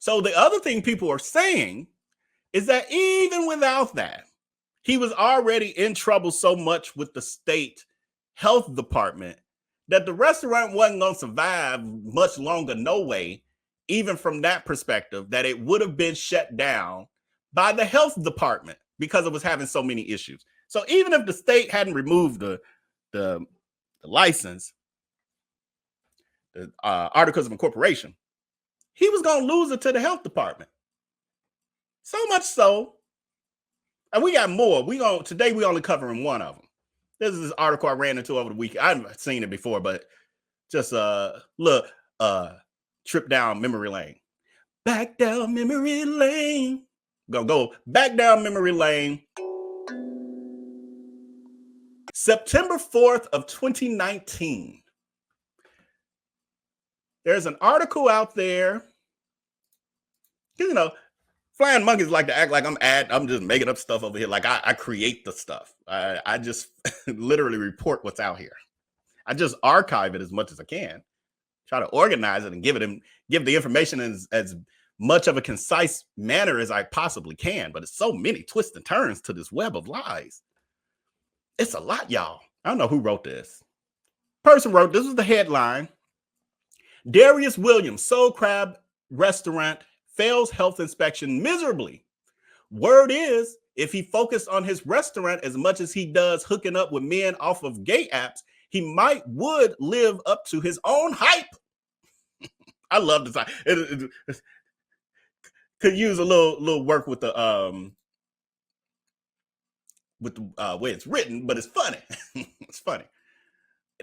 So the other thing people are saying is that even without that, he was already in trouble so much with the state health department that the restaurant wasn't going to survive much longer, no way, even from that perspective, that it would have been shut down by the health department because it was having so many issues. So even if the state hadn't removed the license, the articles of incorporation, he was going to lose it to the health department. So much so, and we got more. Today we only covering one of them. This is this article I ran into over the weekend. I've seen it before, but just look, trip down memory lane. Back down memory lane. Go back down memory lane. September 4th of 2019. There's an article out there. You know, flying monkeys like to act like I'm just making up stuff over here. Like I create the stuff. I just literally report what's out here. I just archive it as much as I can. Try to organize it and give the information as much of a concise manner as I possibly can. But it's so many twists and turns to this web of lies. It's a lot, y'all. I don't know who wrote this. Person wrote, this was the headline. Darius Williams, Soul Crab Restaurant, fails health inspection miserably. Word is, if he focused on his restaurant as much as he does hooking up with men off of gay apps, he would live up to his own hype. I love this. Could use a little work with the way it's written, but it's funny. It's funny.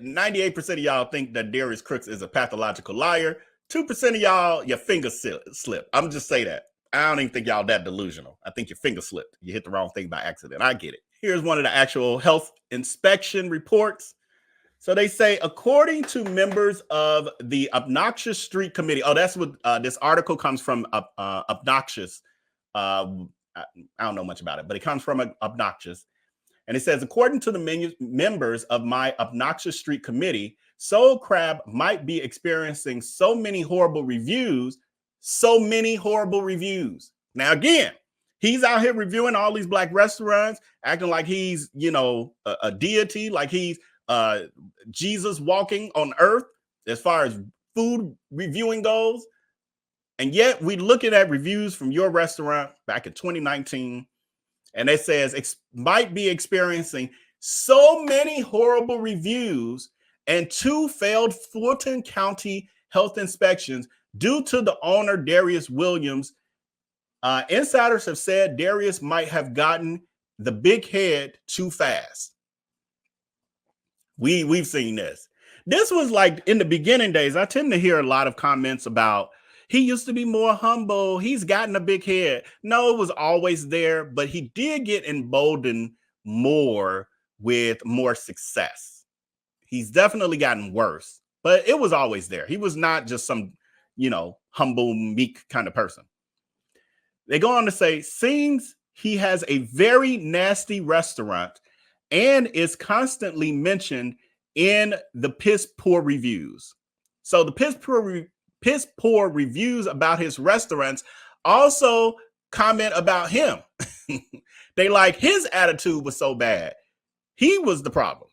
98% of y'all think that Darius Crooks is a pathological liar. 2% of y'all, your finger slipped. I'm just say that. I don't even think y'all that delusional. I think your finger slipped. You hit the wrong thing by accident. I get it. Here's one of the actual health inspection reports. So they say, according to members of the Obnoxious Street Committee. Oh, that's what this article comes from. Obnoxious. I don't know much about it, but it comes from Obnoxious. And it says, according to the members of my Obnoxious Street Committee, Soul Crab might be experiencing so many horrible reviews. Now, again, he's out here reviewing all these black restaurants, acting like he's, a deity, like he's Jesus walking on earth as far as food reviewing goes. And yet we're looking at reviews from your restaurant back in 2019. And it says might be experiencing so many horrible reviews and 2 failed Fulton County health inspections due to the owner, Darius Williams. Insiders have said Darius might have gotten the big head too fast. We've seen this. This was like in the beginning days. I tend to hear a lot of comments about he used to be more humble. He's gotten a big head. No, it was always there, but he did get emboldened more with more success. He's definitely gotten worse, but it was always there. He was not just some, humble, meek kind of person. They go on to say, seems he has a very nasty restaurant and is constantly mentioned in the piss poor reviews. So the piss poor reviews about his restaurants also comment about him. They like his attitude was so bad. He was the problem.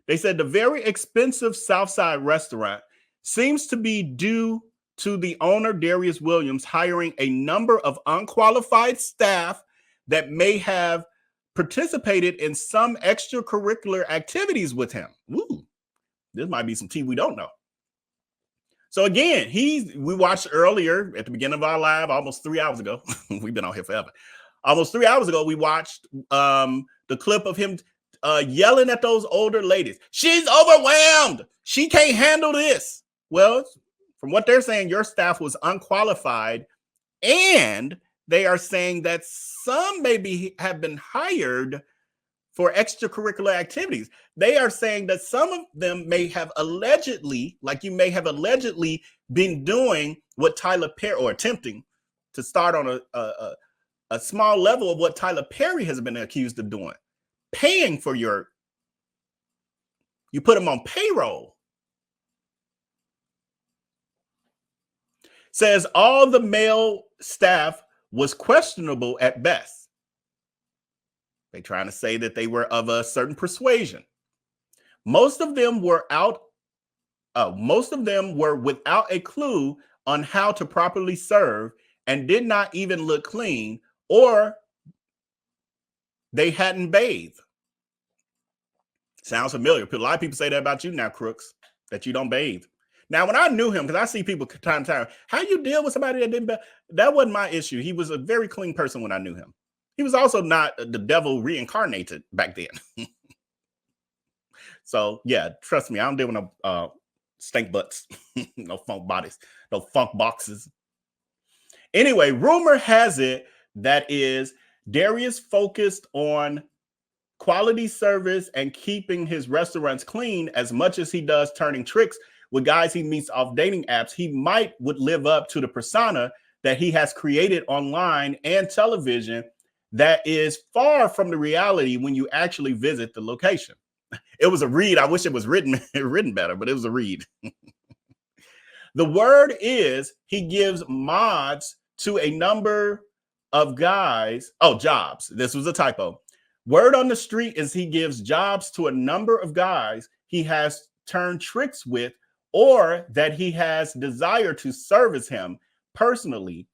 They said the very expensive Southside restaurant seems to be due to the owner, Darius Williams, hiring a number of unqualified staff that may have participated in some extracurricular activities with him. Ooh, this might be some tea we don't know. So again, we watched earlier at the beginning of our live almost 3 hours ago. We've been on here forever. Almost 3 hours ago, we watched the clip of him yelling at those older ladies. She's overwhelmed. She can't handle this. Well, from what they're saying, your staff was unqualified, and they are saying that some maybe have been hired for extracurricular activities. They are saying that some of them may have allegedly, been doing what Tyler Perry, or attempting to start on a small level of what Tyler Perry has been accused of doing. Paying for you put them on payroll. Says all the male staff was questionable at best. They're trying to say that they were of a certain persuasion. Most of them were without a clue on how to properly serve and did not even look clean, or they hadn't bathed. Sounds familiar. A lot of people say that about you now, Crooks, that you don't bathe. Now, when I knew him, because I see people time to time, how you deal with somebody that didn't bathe? That wasn't my issue. He was a very clean person when I knew him. He was also not the devil reincarnated back then. So, yeah, trust me, I don't deal with no stink butts, no funk bodies, no funk boxes. Anyway, rumor has it that is Darius focused on quality service and keeping his restaurants clean as much as he does turning tricks with guys he meets off dating apps. He would live up to the persona that he has created online and television that is far from the reality when you actually visit the location. It was a read. I wish it was written better, but it was a read. The word is he gives mods to a number of guys. Oh, jobs. This was a typo. Word on the street is he gives jobs to a number of guys he has turned tricks with, or that he has desire to service him personally,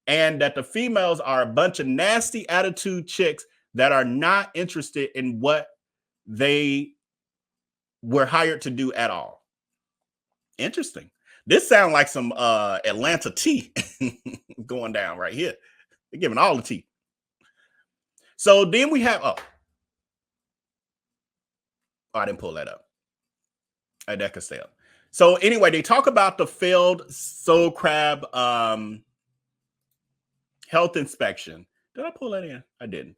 and that the females are a bunch of nasty attitude chicks that are not interested in what they were hired to do at all. Interesting. This sounds like some Atlanta tea going down right here. They're giving all the tea. So then we have, I didn't pull that up. That could stay up. So anyway, they talk about the failed soul crab health inspection. Did I pull that in? I didn't.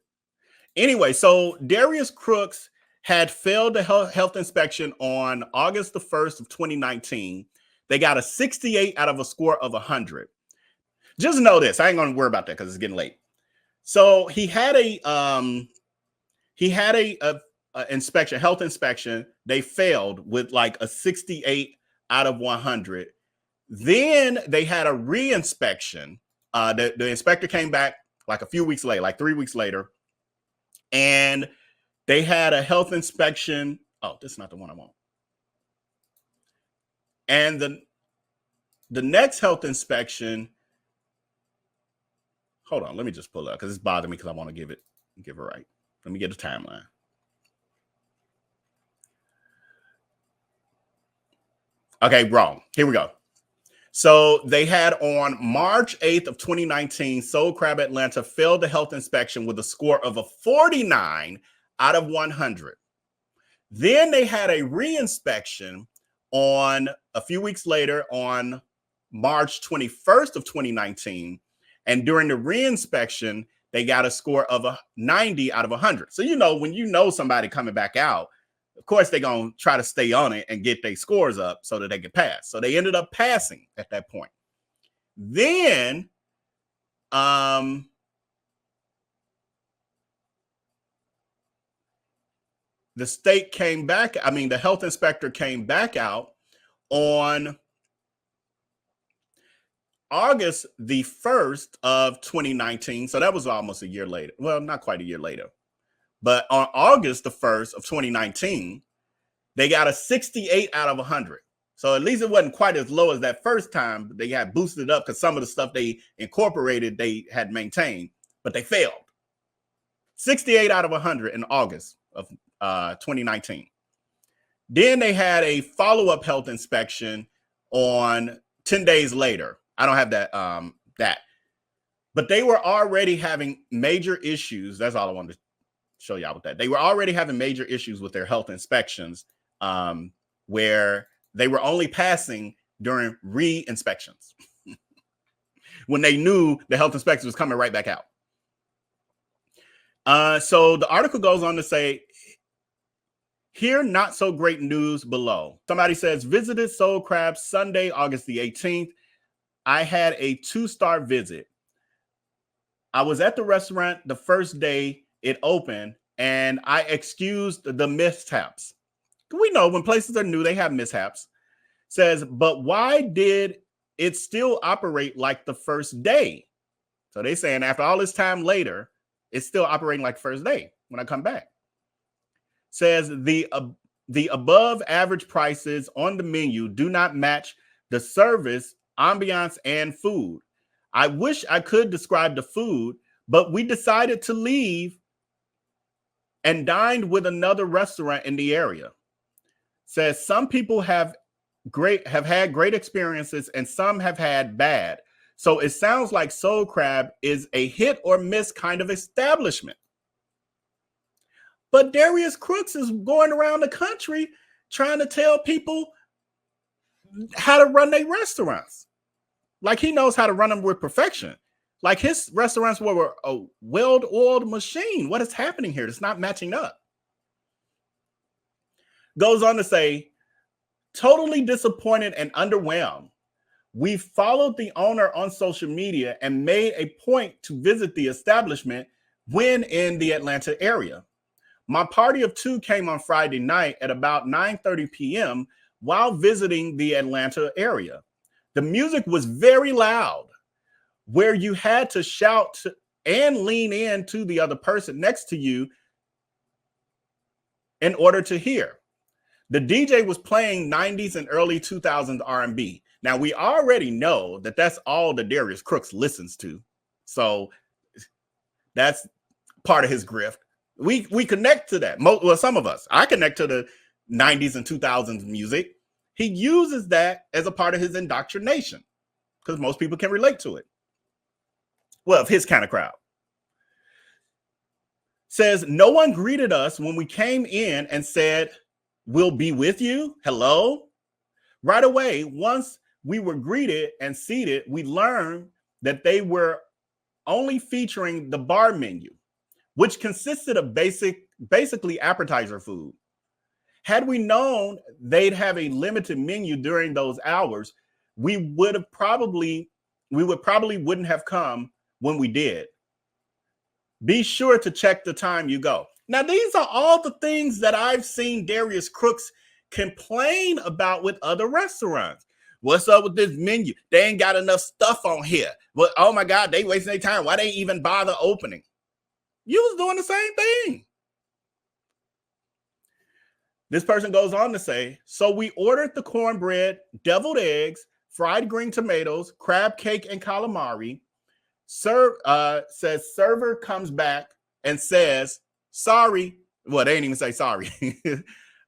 Anyway, so Darius Crooks had failed the health inspection on August the 1st of 2019. They got a 68 out of a score of 100. Just know this. I ain't going to worry about that because it's getting late. So he had a health inspection. They failed with like a 68 out of 100. Then they had a re-inspection. The inspector came back like a few weeks later, like 3 weeks later, and they had a health inspection. Oh, this is not the one I want. And the next health inspection, hold on, let me just pull it up because it's bothering me because I want to give it right. Let me get the timeline. Okay, wrong. Here we go. So they had on March 8th of 2019, Soul Crab Atlanta failed the health inspection with a score of a 49 out of 100. Then they had a re-inspection on a few weeks later on March 21st of 2019. And during the re-inspection, they got a score of a 90 out of 100. So, when you know somebody coming back out, of course, they're going to try to stay on it and get their scores up so that they can pass. So they ended up passing at that point. Then the state came back. The health inspector came back out on August the 1st of 2019. So that was almost a year later. Well, not quite a year later. But on August the 1st of 2019, they got a 68 out of 100. So at least it wasn't quite as low as that first time, but they had boosted up because some of the stuff they incorporated, they had maintained, but they failed. 68 out of 100 in August of 2019. Then they had a follow-up health inspection on 10 days later. I don't have that. But they were already having major issues. That's all I wanted to show y'all with that. They were already having major issues with their health inspections, where they were only passing during re-inspections when they knew the health inspection was coming right back out. So the article goes on to say, here, not so great news below. Somebody says, visited Soul Crab Sunday, August the 18th. I had a 2-star visit. I was at the restaurant the first day it opened, and I excused the mishaps. We know when places are new, they have mishaps. Says, but why did it still operate like the first day. So they saying after all this time later, it's still operating like first day when I come back. Says the above average prices on the menu do not match the service, ambiance, and food. I wish I could describe the food, but we decided to leave and dined with another restaurant in the area. Says some people have had great experiences and some have had bad. So it sounds like Soul Crab is a hit or miss kind of establishment. But Darius Crooks is going around the country trying to tell people how to run their restaurants. Like he knows how to run them with perfection. Like his restaurants were a well-oiled machine. What is happening here? It's not matching up. Goes on to say, totally disappointed and underwhelmed. We followed the owner on social media and made a point to visit the establishment when in the Atlanta area. My party of two came on Friday night at about 9:30 p.m. while visiting the Atlanta area. The music was very loud, where you had to shout and lean in to the other person next to you in order to hear. The DJ was playing 90s and early 2000s R&B. Now, we already know that that's all that Darius Crooks listens to. So that's part of his grift. We connect to that. Well, some of us. I connect to the 90s and 2000s music. He uses that as a part of his indoctrination because most people can relate to it. Well, of his kind of crowd. Says, no one greeted us when we came in and said, we'll be with you. Hello. Right away, once we were greeted and seated, we learned that they were only featuring the bar menu, which consisted of basically appetizer food. Had we known they'd have a limited menu during those hours, we probably wouldn't have come when we did. Be sure to check the time you go. Now, these are all the things that I've seen Darius Crooks complain about with other restaurants. What's up with this menu? They ain't got enough stuff on here. Well, oh my God, they wasting their time. Why they even bother opening? You was doing the same thing. This person goes on to say, so we ordered the cornbread, deviled eggs, fried green tomatoes, crab cake, and calamari. Says server comes back and says, sorry. Well, they didn't even say sorry.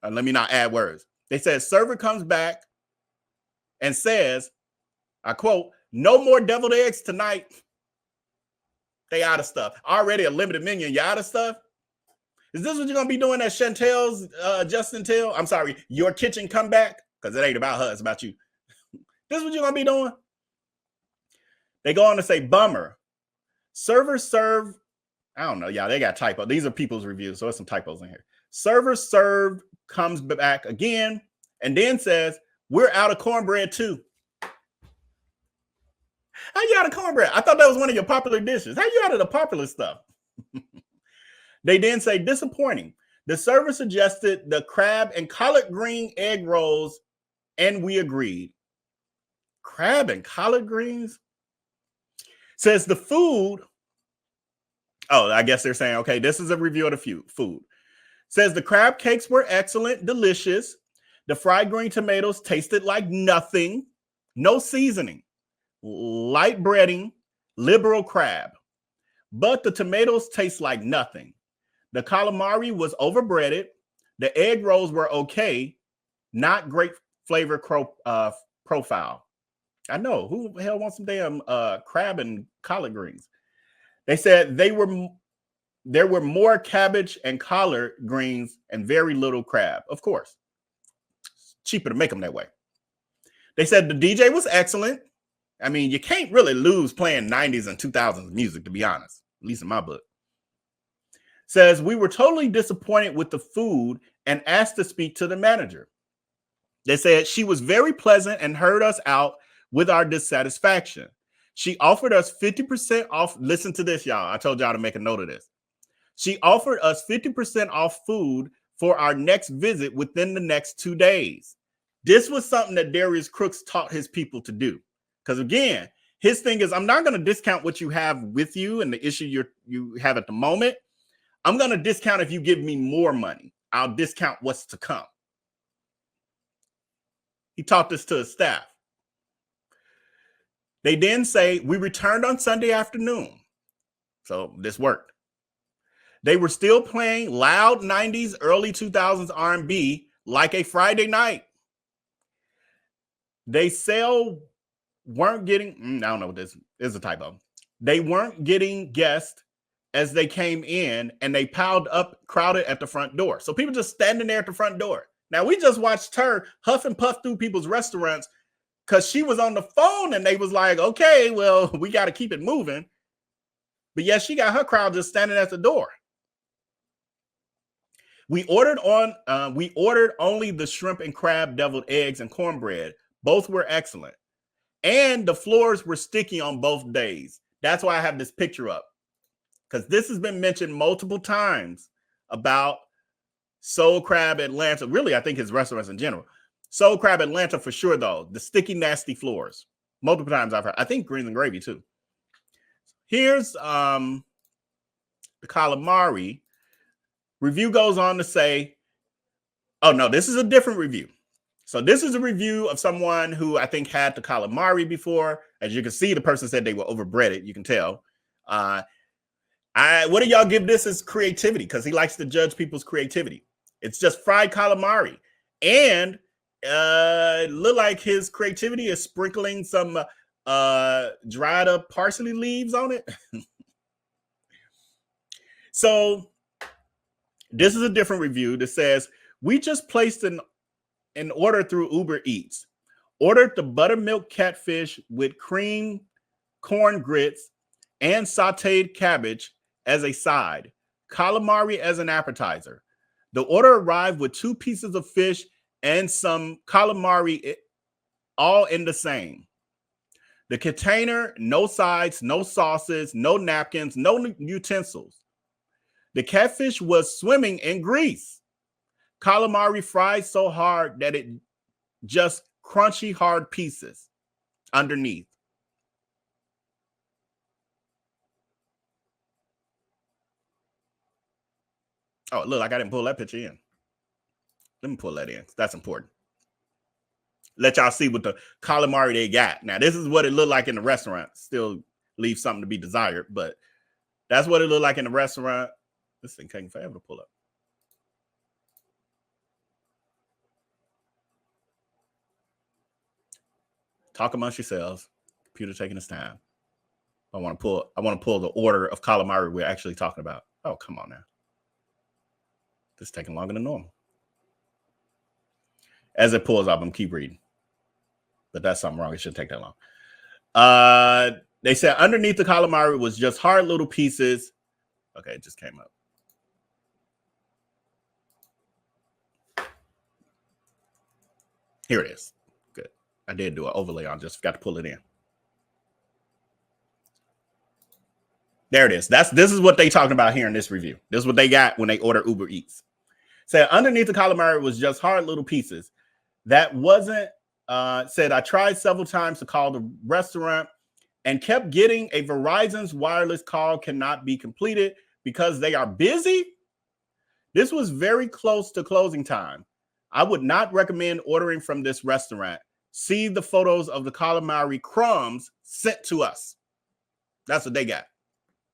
Let me not add words. They said server comes back and says, I quote, no more deviled eggs tonight. They out of stuff. Already a limited menu and you out of stuff? Is this what you're going to be doing at Chantel's, Justin Till? I'm sorry, your kitchen comeback? Because it ain't about her, it's about you. This is what you're going to be doing? They go on to say, bummer. Server served, I don't know, y'all, they got typo. These are people's reviews, so there's some typos in here. Server served comes back again and then says, we're out of cornbread too. How you out of cornbread? I thought that was one of your popular dishes. How you out of the popular stuff? They then say, disappointing. The server suggested the crab and collard green egg rolls, and we agreed. Crab and collard greens? Says the food. Oh, I guess they're saying, okay, this is a review of the food. Says the crab cakes were excellent, delicious. The fried green tomatoes tasted like nothing. No seasoning. Light breading, liberal crab. But the tomatoes taste like nothing. The calamari was overbreaded. The egg rolls were okay. Not great flavor profile. I know. Who the hell wants some damn crab and collard greens? They said there were more cabbage and collard greens and very little crab. Of course. It's cheaper to make them that way. They said the DJ was excellent. I mean, you can't really lose playing 90s and 2000s music, to be honest, at least in my book. Says, we were totally disappointed with the food and asked to speak to the manager. They said she was very pleasant and heard us out with our dissatisfaction. She offered us 50% off. Listen to this, y'all. I told y'all to make a note of this. She offered us 50% off food for our next visit within the next 2 days. This was something that Darius Crooks taught his people to do. Because again, his thing is, I'm not going to discount what you have with you and the issue you have at the moment. I'm going to discount if you give me more money. I'll discount what's to come. He taught this to his staff. They then say, we returned on Sunday afternoon. So this worked. They were still playing loud 90s, early 2000s R&B like a Friday night. They weren't getting, I don't know what this is, a typo. They weren't getting guests as they came in, and they piled up, crowded at the front door. So people just standing there at the front door. Now, we just watched her huff and puff through people's restaurants because she was on the phone, and they was like, okay, well, we got to keep it moving. But yes, she got her crowd just standing at the door. We ordered only the shrimp and crab, deviled eggs, and cornbread. Both were excellent. And the floors were sticky on both days. That's why I have this picture up, because this has been mentioned multiple times about Soul Crab Atlanta. Really, I think his restaurants in general. Soul Crab Atlanta for sure, though. The sticky, nasty floors. Multiple times I've heard. I think greens and gravy, too. Here's the calamari. Review goes on to say, oh, no, this is a different review. So this is a review of someone who I think had the calamari before. As you can see, the person said they were overbreaded. You can tell. What do y'all give this as creativity? Because he likes to judge people's creativity. It's just fried calamari. And look like his creativity is sprinkling some dried up parsley leaves on it. So this is a different review that says, we just placed an order through Uber Eats. Ordered the buttermilk catfish with cream corn grits and sauteed cabbage as a side, calamari as an appetizer. The order arrived with 2 pieces of fish and some calamari, all in the same. The container, no sides, no sauces, no napkins, no utensils. The catfish was swimming in grease. Calamari fried so hard that it just crunchy, hard pieces underneath. Oh, look, like I didn't pull that picture in. Let me pull that in. That's important. Let y'all see what the calamari they got. Now, this is what it looked like in the restaurant. Still leaves something to be desired, but that's what it looked like in the restaurant. This thing taking forever to pull up. Talk amongst yourselves. Computer taking its time. I want to pull the order of calamari we're actually talking about. Oh, come on now. This is taking longer than normal. As it pulls up, I'm keep reading. But that's something wrong. It shouldn't take that long. They said underneath the calamari was just hard little pieces. Okay, it just came up. Here it is. Good. I did do an overlay on, just forgot to pull it in. There it is. This is what they talking about here in this review. This is what they got when they order Uber Eats. Said underneath the calamari was just hard little pieces. That wasn't, said I tried several times to call the restaurant and kept getting a Verizon's wireless call cannot be completed because they are busy. This was very close to closing time. I would not recommend ordering from this restaurant. See the photos of the calamari crumbs sent to us. That's what they got.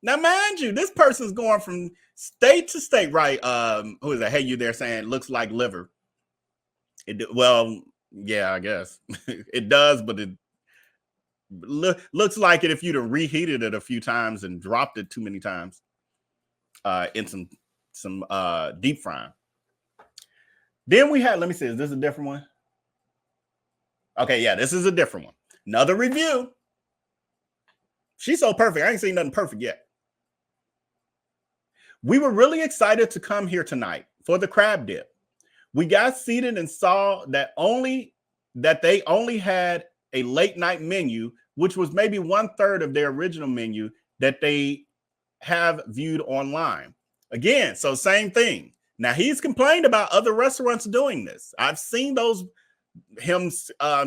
Now, mind you, this person's going from state to state, right? Who is that? Hey, you there saying looks like liver. Well, yeah, I guess it does, but it looks like it if you'd have reheated it a few times and dropped it too many times in some deep frying. Then we had, let me see, is this a different one? Okay, yeah, this is a different one. Another review. She's so perfect. I ain't seen nothing perfect yet. We were really excited to come here tonight for the crab dip. We got seated and saw that they only had a late night menu, which was maybe 1/3 of their original menu that they have viewed online. Again, so same thing. Now he's complained about other restaurants doing this. I've seen those him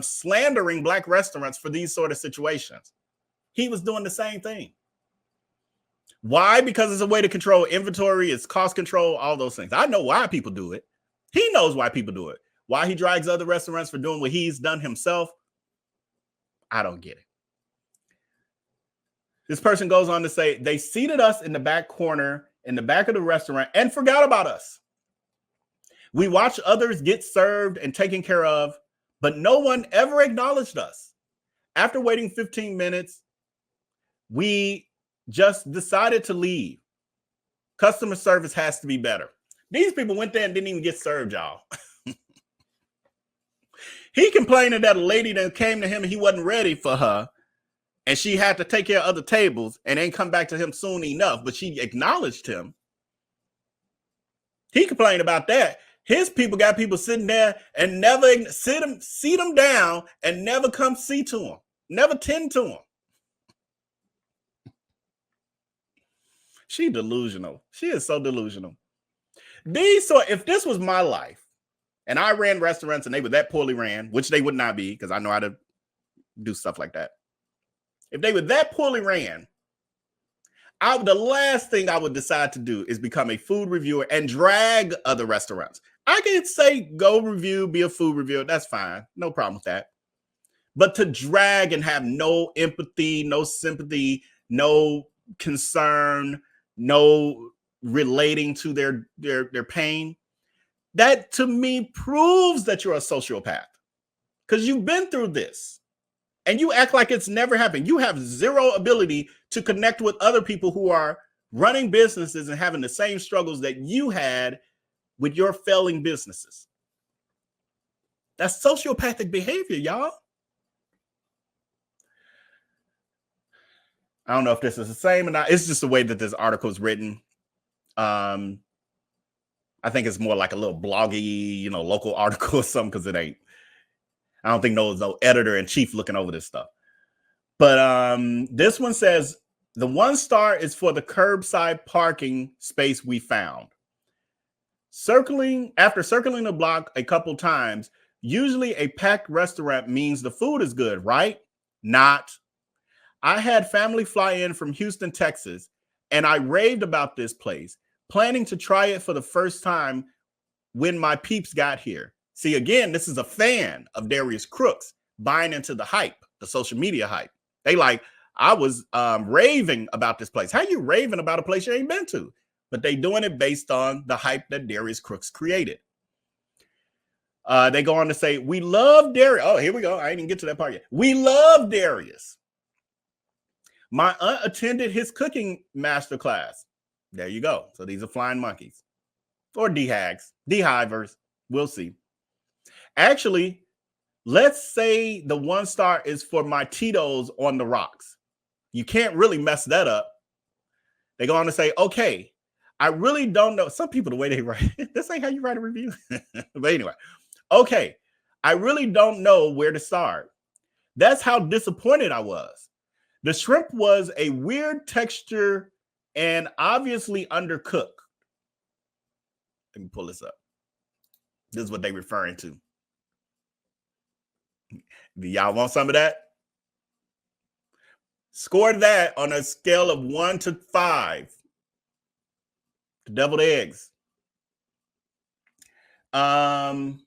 slandering black restaurants for these sort of situations. He was doing the same thing. Why? Because it's a way to control inventory, it's cost control, all those things. I know why people do it. He knows why people do it. Why he drags other restaurants for doing what he's done himself, I don't get it. This person goes on to say, they seated us in the back corner in the back of the restaurant and forgot about us. We watched others get served and taken care of, but no one ever acknowledged us. After waiting 15 minutes, we just decided to leave. Customer service has to be better. These people went there and didn't even get served, y'all. He complaining that a lady that came to him and he wasn't ready for her, and she had to take care of other tables and ain't come back to him soon enough, but she acknowledged him. He complained about that. His people got people sitting there and never sit them down and never come see to them, never tend to them. She delusional. She is so delusional. If this was my life and I ran restaurants and they were that poorly ran, which they would not be because I know how to do stuff like that. If they were that poorly ran, the last thing I would decide to do is become a food reviewer and drag other restaurants. I can say go review, be a food reviewer. That's fine. No problem with that. But to drag and have no empathy, no sympathy, no concern, no relating to their pain, that to me proves that you're a sociopath because you've been through this and you act like it's never happened. You have zero ability to connect with other people who are running businesses and having the same struggles that you had with your failing businesses. That's sociopathic behavior, y'all. I don't know if this is the same or not. It's just the way that this article is written. I think it's more like a little bloggy, local article or something because it ain't. I don't think there's no editor-in-chief looking over this stuff. But this one says, the 1 star is for the curbside parking space we found. After circling the block a couple times, usually a packed restaurant means the food is good, right? Not. I had family fly in from Houston, Texas, and I raved about this place, planning to try it for the first time when my peeps got here. See, again, this is a fan of Darius Crooks buying into the hype, the social media hype. They like, I was raving about this place. How you raving about a place you ain't been to? But they doing it based on the hype that Darius Crooks created. They go on to say, we love Darius. Oh, here we go. I didn't even get to that part yet. We love Darius. My aunt attended his cooking masterclass. There you go. So these are flying monkeys or DHAGs, D-hivers. We'll see. Actually, let's say the 1 star is for my Tito's on the rocks. You can't really mess that up. They go on to say, okay, I really don't know. Some people, the way they write, this ain't how you write a review. But anyway, okay, I really don't know where to start. That's how disappointed I was. The shrimp was a weird texture and obviously undercooked. Let me pull this up. This is what they're referring to. Do y'all want some of that? Score that on a scale of 1 to 5. The deviled eggs. Can't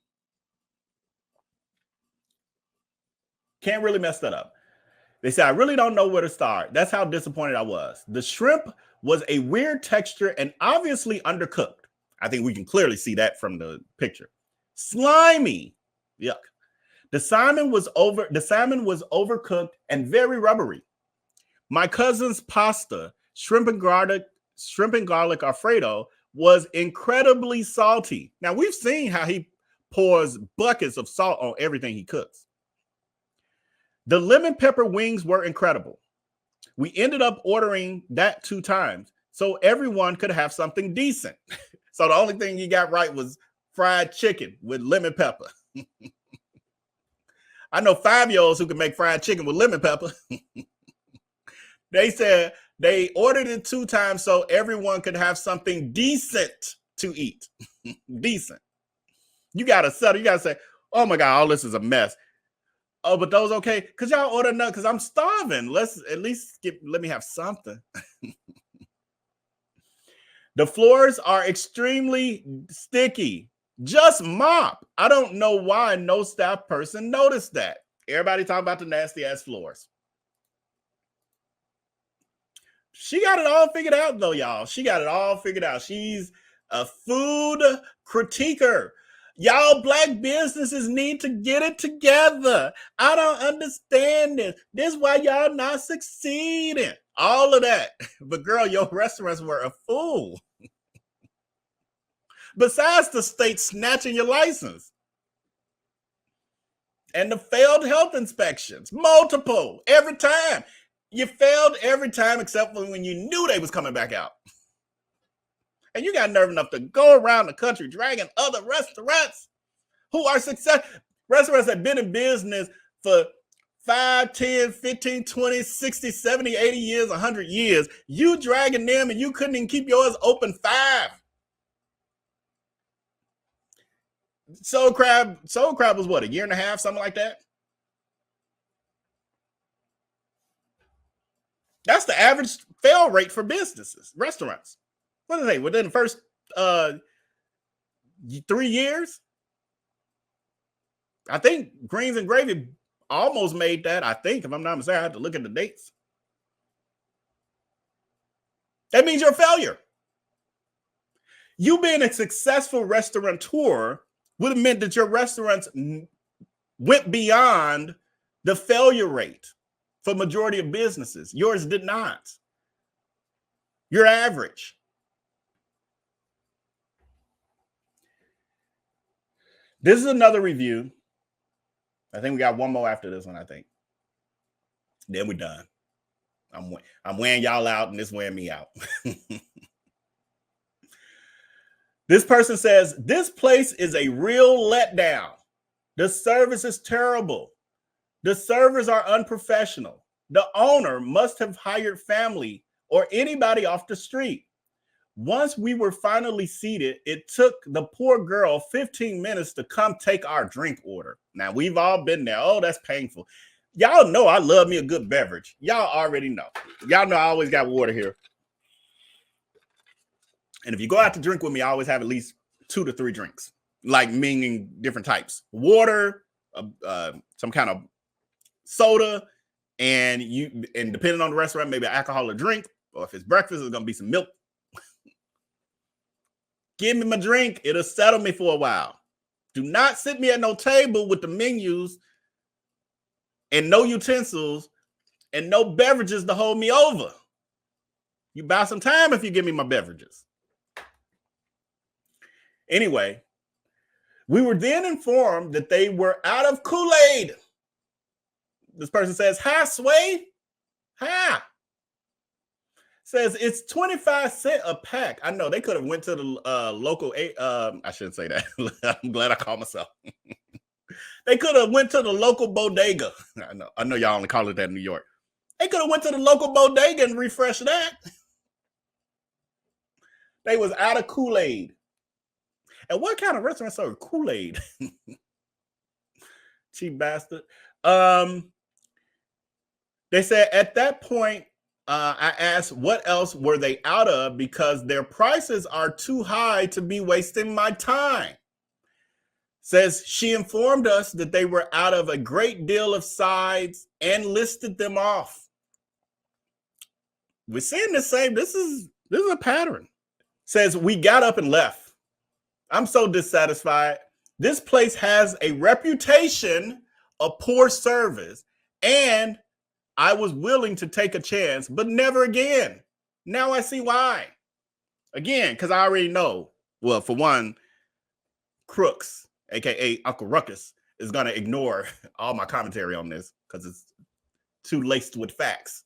really mess that up. They say, I really don't know where to start. That's how disappointed I was. The shrimp was a weird texture and obviously undercooked. I think we can clearly see that from the picture. Slimy. Yuck. The salmon was overcooked and very rubbery. My cousin's pasta, shrimp and garlic Alfredo, was incredibly salty. Now, we've seen how he pours buckets of salt on everything he cooks. The lemon pepper wings were incredible. We ended up ordering that 2 times so everyone could have something decent. So the only thing you got right was fried chicken with lemon pepper. I know 5-year-olds who can make fried chicken with lemon pepper. They said they ordered it 2 times so everyone could have something decent to eat. Decent. You got to settle. You got to say, Oh my God, all this is a mess. Oh, but those okay? Cause y'all order none because I'm starving. Let's at least let me have something. The floors are extremely sticky. Just mop. I don't know why no staff person noticed that. Everybody talking about the nasty ass floors. She got it all figured out though, y'all. She got it all figured out. She's a food critiquer. Y'all black businesses need to get it together. I don't understand this. This is why y'all not succeeding. All of that. But girl, your restaurants were a fool. Besides the state snatching your license. And the failed health inspections. Multiple. Every time. You failed every time except for when you knew they was coming back out. And you got nerve enough to go around the country dragging other restaurants who are successful. Restaurants that have been in business for 5, 10, 15, 20, 60, 70, 80 years, 100 years. You dragging them and you couldn't even keep yours open 5. Soul Crab was what, a year and a half, something like that? That's the average fail rate for businesses, restaurants. What do they say? Within the first 3 years? I think Greens and Gravy almost made that. I think, if I'm not mistaken, I have to look at the dates. That means you're a failure. You being a successful restaurateur would have meant that your restaurants went beyond the failure rate for majority of businesses. Yours did not. You're average. This is another review. I think we got one more after this one, I think. Then we're done. I'm wearing y'all out and this wearing me out. This person says, this place is a real letdown. The service is terrible. The servers are unprofessional. The owner must have hired family or anybody off the street. Once we were finally seated, it took the poor girl 15 minutes to come take our drink order. Now, we've all been there. Oh, that's painful. Y'all know I love me a good beverage. Y'all already know. Y'all know I always got water here. And if you go out to drink with me, I always have at least 2 to 3 drinks, like meaning different types. Water, some kind of soda, and depending on the restaurant, maybe an alcoholic drink, or if it's breakfast, it's going to be some milk. Give me my drink. It'll settle me for a while. Do not sit me at no table with the menus and no utensils and no beverages to hold me over. You buy some time if you give me my beverages. Anyway, we were then informed that they were out of Kool-Aid. This person says, hi, Sway. Hi. Says it's 25 cents a pack. I know they could have went to the local. I shouldn't say that. I'm glad I called myself. They could have went to the local bodega. I know y'all only call it that in New York. They could have went to the local bodega and refreshed that. They was out of Kool-Aid. And what kind of restaurant serve Kool-Aid? Cheap bastard. They said at that point, I asked what else were they out of because their prices are too high to be wasting my time. Says she informed us that they were out of a great deal of sides and listed them off. We're seeing the same. This is a pattern. Says we got up and left. I'm so dissatisfied. This place has a reputation of poor service, and I was willing to take a chance, but never again. Now I see why. Again, because I already know. Well, for one, Crooks, aka Uncle Ruckus, is going to ignore all my commentary on this because it's too laced with facts.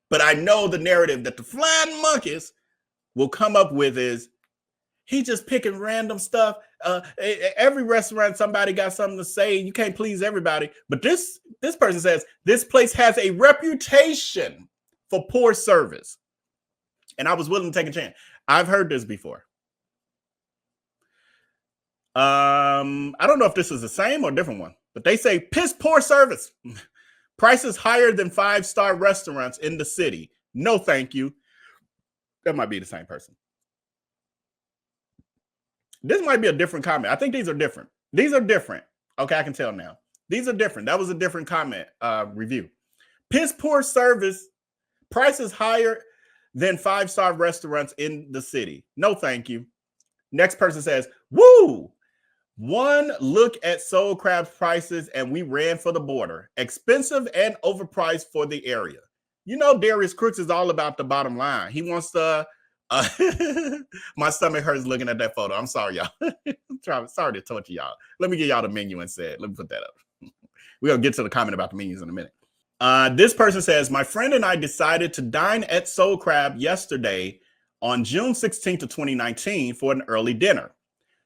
But I know the narrative that the flying monkeys will come up with is he just picking random stuff. Every restaurant, somebody got something to say. You can't please everybody. But this person says this place has a reputation for poor service. And I was willing to take a chance. I've heard this before. I don't know if this is the same or a different one, but they say piss poor service. Prices higher than 5-star restaurants in the city. No, thank you. That might be the same person. This might be a different comment. I think these are different. These are different. Okay, I can tell now. These are different. That was a different comment review. Piss poor service. Prices higher than 5-star restaurants in the city. No, thank you. Next person says, woo! One look at soul crab prices and we ran for the border. Expensive and overpriced for the area. You know, Darius Crooks is all about the bottom line. He wants to. My stomach hurts looking at that photo. I'm sorry, y'all. Sorry to torture y'all. Let me get y'all the menu instead. Let me put that up. We're going to get to the comment about the menus in a minute. This person says, my friend and I decided to dine at Soul Crab yesterday on June 16th of 2019 for an early dinner.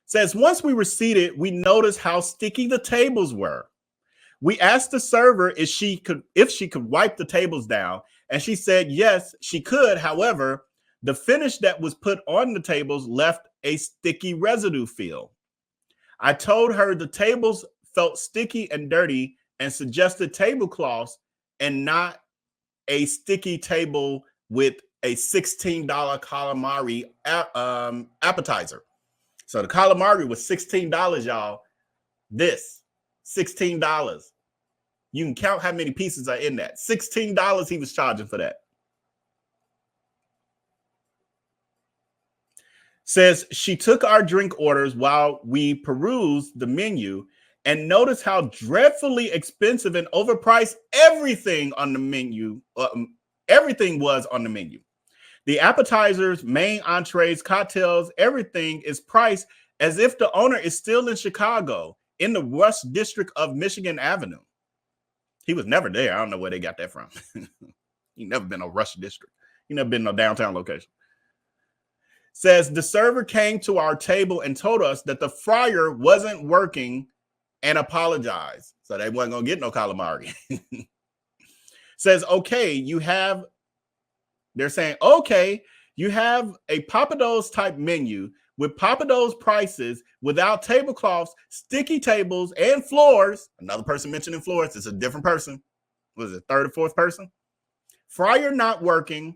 Says, once we were seated, we noticed how sticky the tables were. We asked the server if she could wipe the tables down, and she said yes, she could. However, the finish that was put on the tables left a sticky residue feel. I told her the tables felt sticky and dirty and suggested tablecloths and not a sticky table with a $16 calamari appetizer. So the calamari was $16, y'all. This, $16. You can count how many pieces are in that. $16 he was charging for that. Says she took our drink orders while we perused the menu and noticed how dreadfully expensive and overpriced everything on the menu. Everything was on the menu. The appetizers, main entrees, cocktails, everything is priced as if the owner is still in Chicago in the Rush District of Michigan Avenue. He was never there. I don't know where they got that from. He never been a Rush District. He never been in a downtown location. Says the server came to our table and told us that the fryer wasn't working and apologized. So they wasn't going to get no calamari. Says, they're saying, okay, you have a Papados type menu with Papados prices without tablecloths, sticky tables, and floors. Another person mentioning floors. It's a different person. Was it third or fourth person? Fryer not working.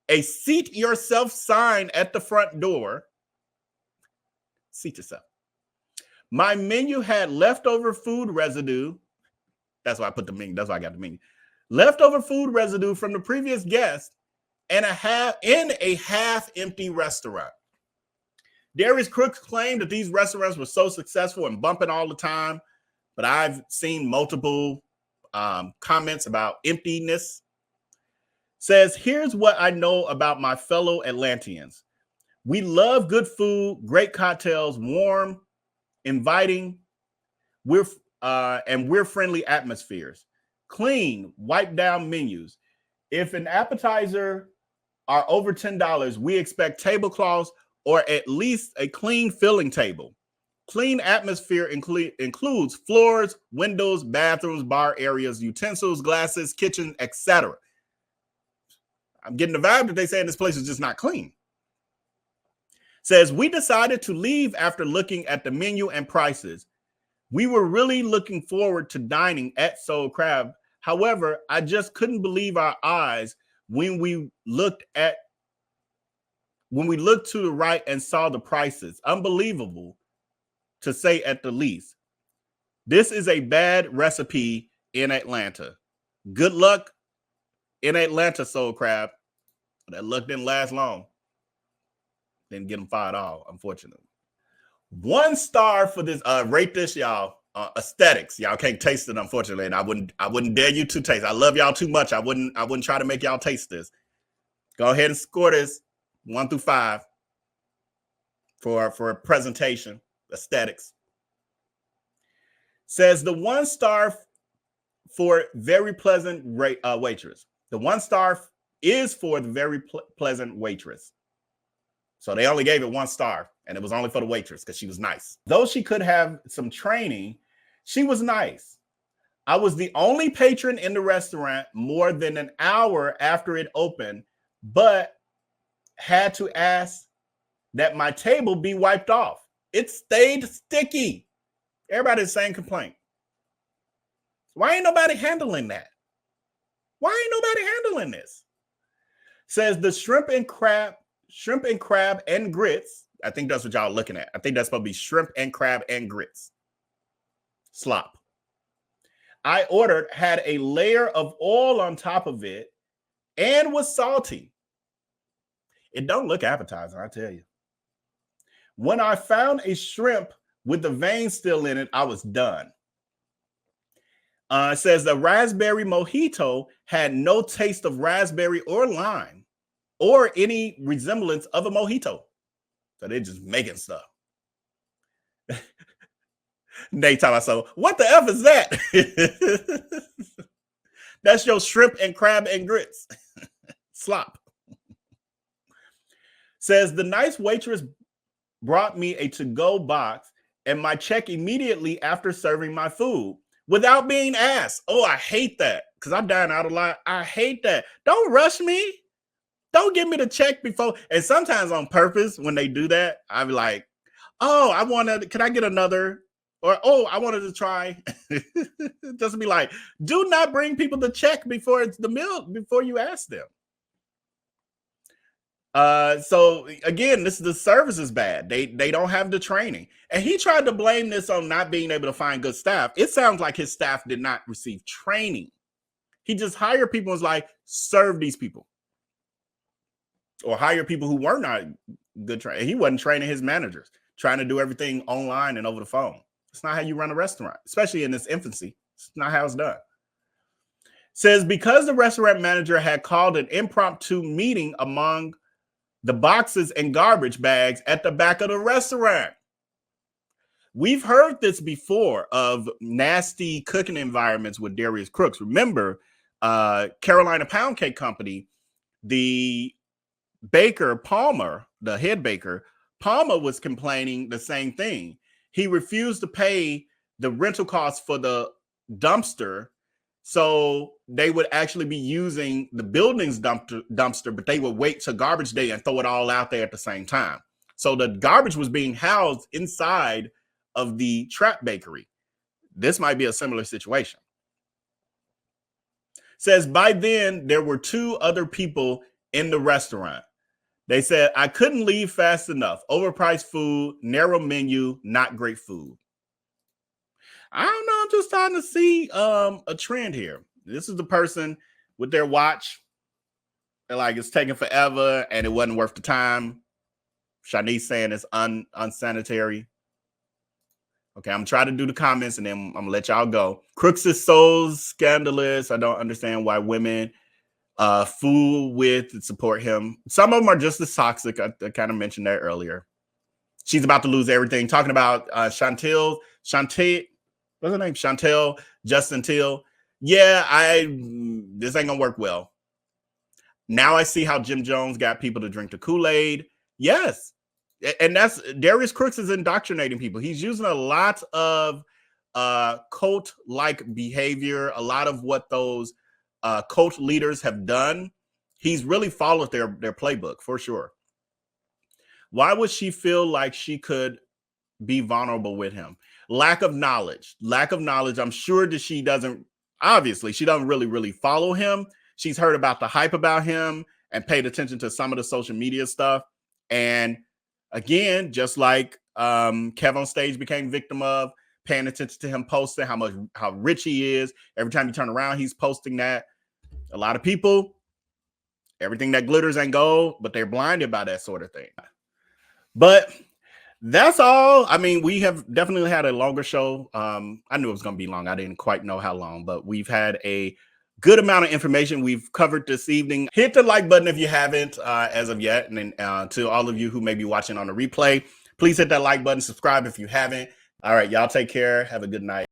A seat yourself sign at the front door. Seat yourself. My menu had leftover food residue. That's why I put the menu. That's why I got the menu. Leftover food residue from the previous guest and a half empty restaurant. Darius Crooks claimed that these restaurants were so successful and bumping all the time, but I've seen multiple comments about emptiness. Says, here's what I know about my fellow Atlanteans. We love good food, great cocktails, warm, inviting, we're friendly atmospheres, clean, wipe down menus. If an appetizer are over $10, we expect tablecloths or at least a clean filling table. Clean atmosphere includes floors, windows, bathrooms, bar areas, utensils, glasses, kitchen, etc. I'm getting the vibe that they saying this place is just not clean. Says, we decided to leave after looking at the menu and prices. We were really looking forward to dining at Soul Crab. However, I just couldn't believe our eyes when we looked to the right and saw the prices. Unbelievable, to say at the least. This is a bad recipe in Atlanta. Good luck in Atlanta, Soul Crab. That luck didn't last long. Didn't get them fired off, unfortunately. 1 star for this. Rate this, y'all. Aesthetics. Y'all can't taste it, unfortunately, and I wouldn't dare you to taste. I love y'all too much. I wouldn't try to make y'all taste this. Go ahead and score this 1 through 5 for presentation. Aesthetics. Says the 1 star for very pleasant waitress. The 1 star is for the very pleasant waitress. So they only gave it 1 star, and it was only for the waitress because she was nice. Though she could have some training, she was nice. I was the only patron in the restaurant more than an hour after it opened, but had to ask that my table be wiped off. It stayed sticky. Everybody's saying complaint. Why ain't nobody handling that? Why ain't nobody handling this? Says the shrimp and crab and grits. I think that's what y'all are looking at. I think that's supposed to be shrimp and crab and grits. Slop. I ordered, had a layer of oil on top of it and was salty. It don't look appetizing, I tell you. When I found a shrimp with the veins still in it, I was done. It says the raspberry mojito had no taste of raspberry or lime or any resemblance of a mojito. So they're just making stuff. They talk about, so what the F is that? That's your shrimp and crab and grits. Slop. Says the nice waitress brought me a to-go box and my check immediately after serving my food without being asked. Oh, I hate that because I dine out a lot. I hate that. Don't rush me. Don't give me the check before. And sometimes on purpose, when they do that, I'll be like, oh, can I get another? Or, oh, I wanted to try. Just be like, do not bring people the check before it's the meal, before you ask them. So again, the service is bad. They don't have the training. And he tried to blame this on not being able to find good staff. It sounds like his staff did not receive training. He just hired people and was like, serve these people. Or hire people who were not good trained. He wasn't training his managers, trying to do everything online and over the phone. It's not how you run a restaurant, especially in its infancy. It's not how it's done. Says because the restaurant manager had called an impromptu meeting among the boxes and garbage bags at the back of the restaurant. We've heard this before of nasty cooking environments with Darius Crooks. Remember, Carolina Pound Cake Company, the baker Palmer, the head baker, Palmer was complaining the same thing. He refused to pay the rental costs for the dumpster. So they would actually be using the building's dumpster, but they would wait till garbage day and throw it all out there at the same time. So the garbage was being housed inside of the trap bakery. This might be a similar situation. Says by then there were 2 other people in the restaurant. They said, I couldn't leave fast enough. Overpriced food, narrow menu, not great food. I don't know. I'm just trying to see a trend here. This is the person with their watch. They're like, it's taking forever and it wasn't worth the time. Shanice saying it's unsanitary. Okay, I'm trying to do the comments and then I'm going to let y'all go. Crooks is so scandalous. I don't understand why women fool with and support him. Some of them are just as toxic. I kind of mentioned that earlier. She's about to lose everything. Talking about Chantel, what's her name? Chantel, Justin Till. Yeah, this ain't gonna work well. Now I see how Jim Jones got people to drink the Kool-Aid. Yes. And that's Darius Crooks is indoctrinating people. He's using a lot of cult-like behavior, a lot of what those cult leaders have done. He's really followed their playbook for sure. Why would she feel like she could be vulnerable with him? Lack of knowledge. I'm sure that she doesn't really follow him. She's heard about the hype about him and paid attention to some of the social media stuff. And again, just like Kev on stage became victim of, paying attention to him posting how rich he is. Every time you turn around, he's posting that. A lot of people, everything that glitters ain't gold, but they're blinded by that sort of thing. But that's all. I mean, we have definitely had a longer show. I knew it was going to be long. I didn't quite know how long, but we've had a good amount of information we've covered this evening. Hit the like button if you haven't as of yet. And then to all of you who may be watching on the replay, please hit that like button, subscribe if you haven't. All right, y'all take care. Have a good night.